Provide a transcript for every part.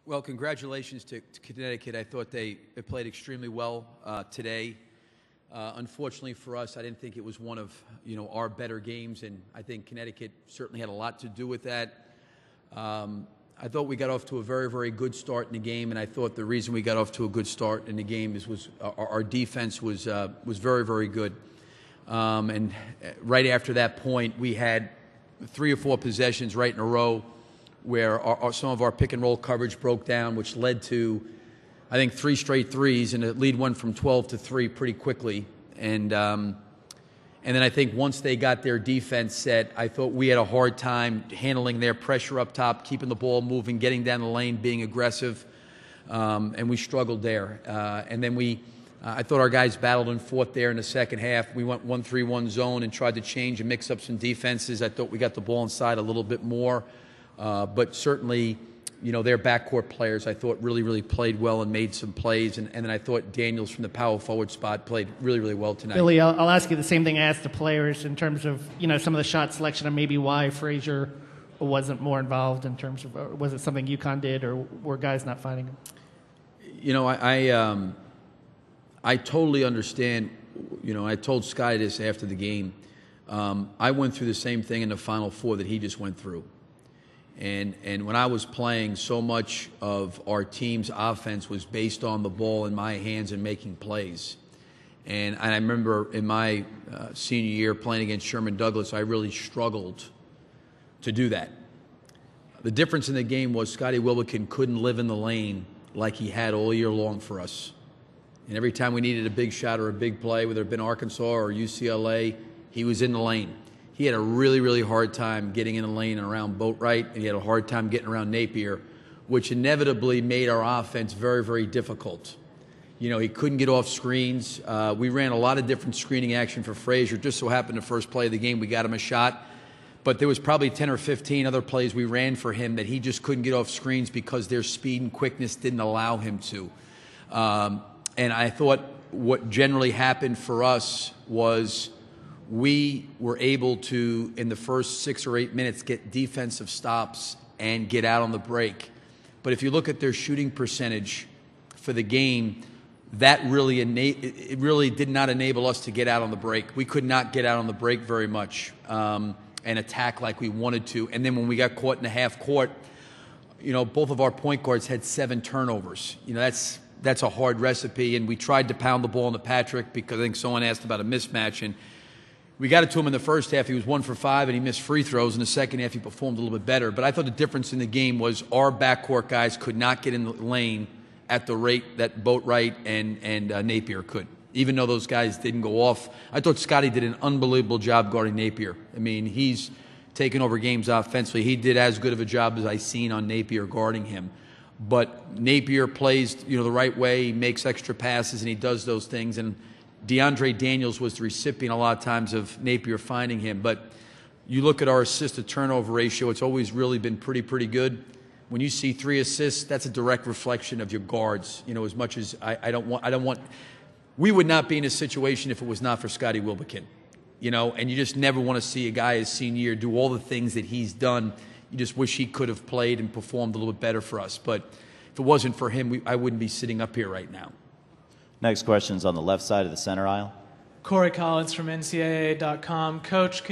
Well, congratulations to Connecticut. I thought they played extremely well today. Unfortunately for us, I didn't think it was one of our better games, and I think Connecticut certainly had a lot to do with that. I thought we got off to a very, very good start in the game, and I thought the reason we got off to a good start in the game was our defense was very, very good. And right after that point, we had 3 or 4 possessions right in a row where some of our pick and roll coverage broke down, which led to, I think, 3 straight threes, and the lead went from 12 to 3 pretty quickly. And then I think once they got their defense set, I thought we had a hard time handling their pressure up top, keeping the ball moving, getting down the lane, being aggressive, and we struggled there. And then I thought our guys battled and fought there in the second half. We went 1-3-1 zone and tried to change and mix up some defenses. I thought we got the ball inside a little bit more. But certainly, their backcourt players, I thought, really, really played well and made some plays. And then I thought Daniels from the power forward spot played really, really well tonight. Billy, I'll ask you the same thing I asked the players in terms of, some of the shot selection and maybe why Frazier wasn't more involved in terms of, was it something UConn did or were guys not finding him? I totally understand. I told Scotty this after the game. I went through the same thing in the Final Four that he just went through. And when I was playing, so much of our team's offense was based on the ball in my hands and making plays. And I remember in my senior year playing against Sherman Douglas, I really struggled to do that. The difference in the game was Scotty Wilbekin couldn't live in the lane like he had all year long for us. And every time we needed a big shot or a big play, whether it had been Arkansas or UCLA, he was in the lane. He had a really, really hard time getting in the lane and around Boatwright, and he had a hard time getting around Napier, which inevitably made our offense very, very difficult. He couldn't get off screens. We ran a lot of different screening action for Frazier. Just so happened the first play of the game, we got him a shot. But there was probably 10 or 15 other plays we ran for him that he just couldn't get off screens because their speed and quickness didn't allow him to. And I thought what generally happened for us was we were able to, in the first 6 or 8 minutes, get defensive stops and get out on the break. But if you look at their shooting percentage for the game, that really did not enable us to get out on the break. We could not get out on the break very much and attack like we wanted to. And then when we got caught in the half court, both of our point guards had 7 turnovers. That's a hard recipe. And we tried to pound the ball into Patrick because I think someone asked about a mismatch, and we got it to him in the first half. He was 1 for 5, and he missed free throws. In the second half, he performed a little bit better. But I thought the difference in the game was our backcourt guys could not get in the lane at the rate that Boatwright and Napier could, even though those guys didn't go off. I thought Scotty did an unbelievable job guarding Napier. I mean, he's taken over games offensively. He did as good of a job as I've seen on Napier guarding him. But Napier plays the right way. He makes extra passes, and he does those things. And DeAndre Daniels was the recipient a lot of times of Napier finding him. But you look at our assist-to-turnover ratio, it's always really been pretty good. When you see 3 assists, that's a direct reflection of your guards. As much as I don't want we would not be in a situation if it was not for Scotty Wilbekin. And you just never want to see a guy his senior year do all the things that he's done. You just wish he could have played and performed a little bit better for us. But if it wasn't for him, I wouldn't be sitting up here right now. Next question is on the left side of the center aisle. Corey Collins from NCAA.com. Coach,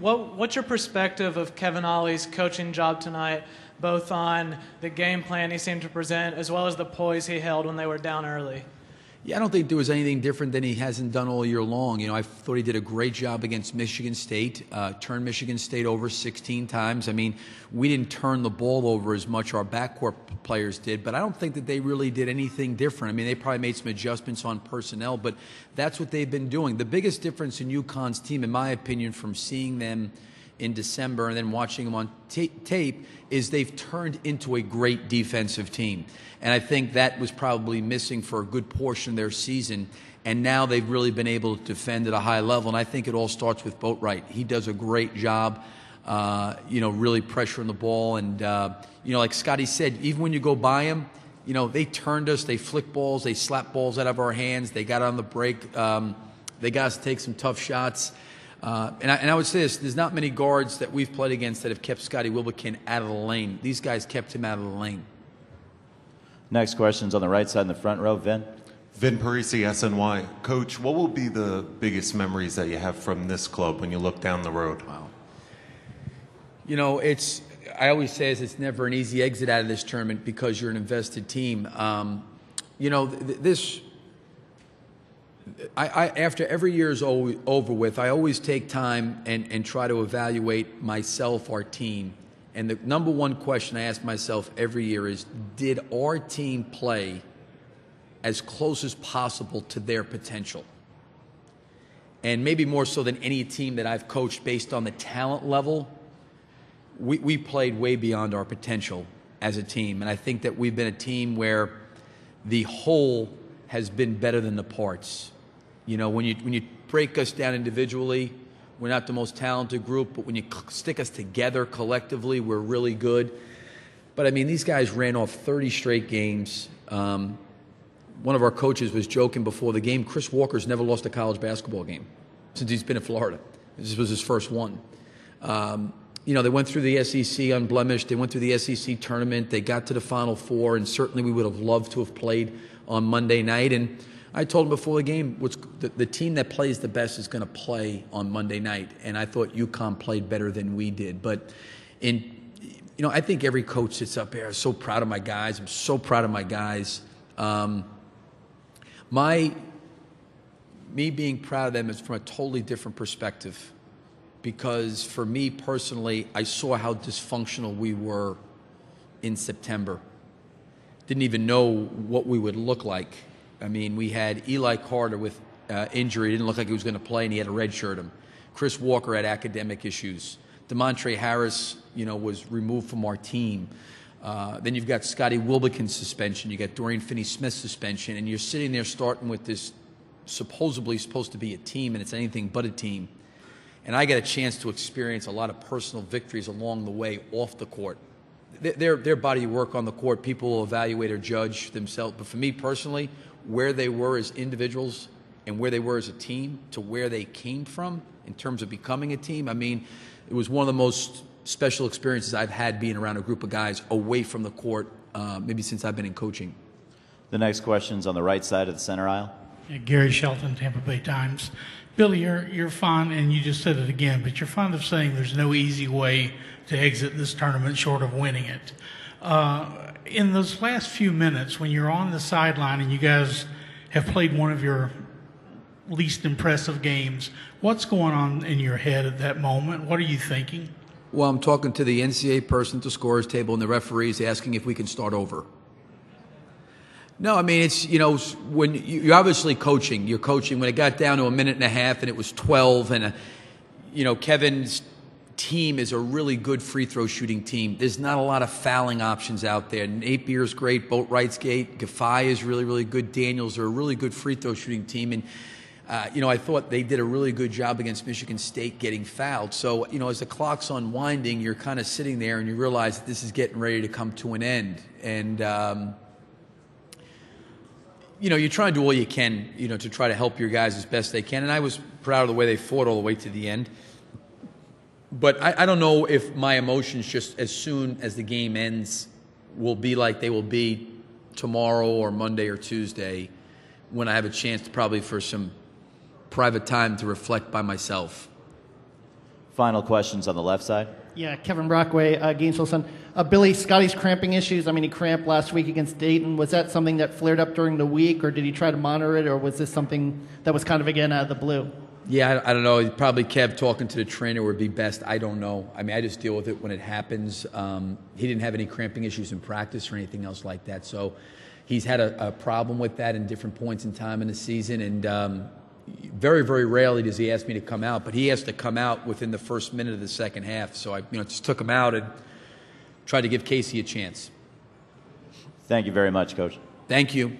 what's your perspective of Kevin Ollie's coaching job tonight, both on the game plan he seemed to present as well as the poise he held when they were down early? Yeah, I don't think there was anything different than he hasn't done all year long. I thought he did a great job against Michigan State, turned Michigan State over 16 times. I mean, we didn't turn the ball over as much our backcourt players did, but I don't think that they really did anything different. I mean, they probably made some adjustments on personnel, but that's what they've been doing. The biggest difference in UConn's team, in my opinion, from seeing them in December and then watching them on tape is they've turned into a great defensive team. And I think that was probably missing for a good portion of their season. And now they've really been able to defend at a high level. And I think it all starts with Boatwright. He does a great job, really pressuring the ball. And, like Scotty said, even when you go by him, they turned us, they flicked balls, they slapped balls out of our hands, they got on the break, they got us to take some tough shots. And I would say this, there's not many guards that we've played against that have kept Scotty Wilbekin out of the lane. These guys kept him out of the lane. Next question's on the right side in the front row. Vin. Vin Parisi, SNY. Coach, what will be the biggest memories that you have from this club when you look down the road? Wow. You know, I always say it's never an easy exit out of this tournament because you're an invested team. You know, after every year is over with, I always take time and try to evaluate myself, our team. And the number one question I ask myself every year is, did our team play as close as possible to their potential? And maybe more so than any team that I've coached based on the talent level, we played way beyond our potential as a team. And I think that we've been a team where the whole has been better than the parts. You know, when you break us down individually, we're not the most talented group, but when you stick us together collectively, we're really good. But, I mean, these guys ran off 30 straight games. One of our coaches was joking before the game, Chris Walker's never lost a college basketball game since he's been in Florida. This was his first one. You know, they went through the SEC unblemished. They went through the SEC tournament. They got to the Final Four, and certainly we would have loved to have played on Monday night. And I told him before the game, the team that plays the best is going to play on Monday night. And I thought UConn played better than we did. But you know, I think every coach sits up there. I'm so proud of my guys. I'm so proud of my guys. Me being proud of them is from a totally different perspective. Because for me personally, I saw how dysfunctional we were in September. Didn't even know what we would look like. I mean, we had Eli Carter with injury. Didn't look like he was going to play, and he had to redshirt him. Chris Walker had academic issues. DeMontre Harris, you know, was removed from our team. Then you've got Scotty Wilbekin's suspension. You got Dorian Finney-Smith's suspension, and you're sitting there starting with this supposedly supposed to be a team, and it's anything but a team. And I got a chance to experience a lot of personal victories along the way off the court. Their body of work on the court, people will evaluate or judge themselves. But for me personally, where they were as individuals and where they were as a team to where they came from in terms of becoming a team, I mean, it was one of the most special experiences I've had being around a group of guys away from the court, maybe since I've been in coaching. The next question's on the right side of the center aisle. Gary Shelton, Tampa Bay Times. Billy, you're fond, and you just said it again, but you're fond of saying there's no easy way to exit this tournament short of winning it. In those last few minutes, when you're on the sideline and you guys have played one of your least impressive games, what's going on in your head at that moment? What are you thinking? Well, I'm talking to the NCAA person at the scorer's table and the referees asking if we can start over. No, I mean, it's, you know, when you're obviously coaching. You're coaching when it got down to a minute and a half and it was 12 and, you know, Kevin's team is a really good free throw shooting team. There's not a lot of fouling options out there. Nate Beer's great. Boatwright's great. Gafai is really, really good. Daniels are a really good free throw shooting team. And, you know, I thought they did a really good job against Michigan State getting fouled. So, you know, as the clock's unwinding, you're kind of sitting there and you realize that this is getting ready to come to an end. And, you know, you try and do all you can, you know, to try to help your guys as best they can. And I was proud of the way they fought all the way to the end. But I don't know if my emotions just as soon as the game ends will be like they will be tomorrow or Monday or Tuesday when I have a chance to probably for some private time to reflect by myself. Final questions on the left side. Yeah, Kevin Brockway, Gainesville Sun. Billy, Scotty's cramping issues. I mean, he cramped last week against Dayton. Was that something that flared up during the week, or did he try to monitor it, or was this something that was kind of, again, out of the blue? Yeah, I don't know. Probably Kev talking to the trainer would be best. I don't know. I mean, I just deal with it when it happens. He didn't have any cramping issues in practice or anything else like that. So he's had a problem with that in different points in time in the season. And very, very rarely does he ask me to come out. But he has to come out within the first minute of the second half. So I just took him out and tried to give Casey a chance. Thank you very much, Coach. Thank you.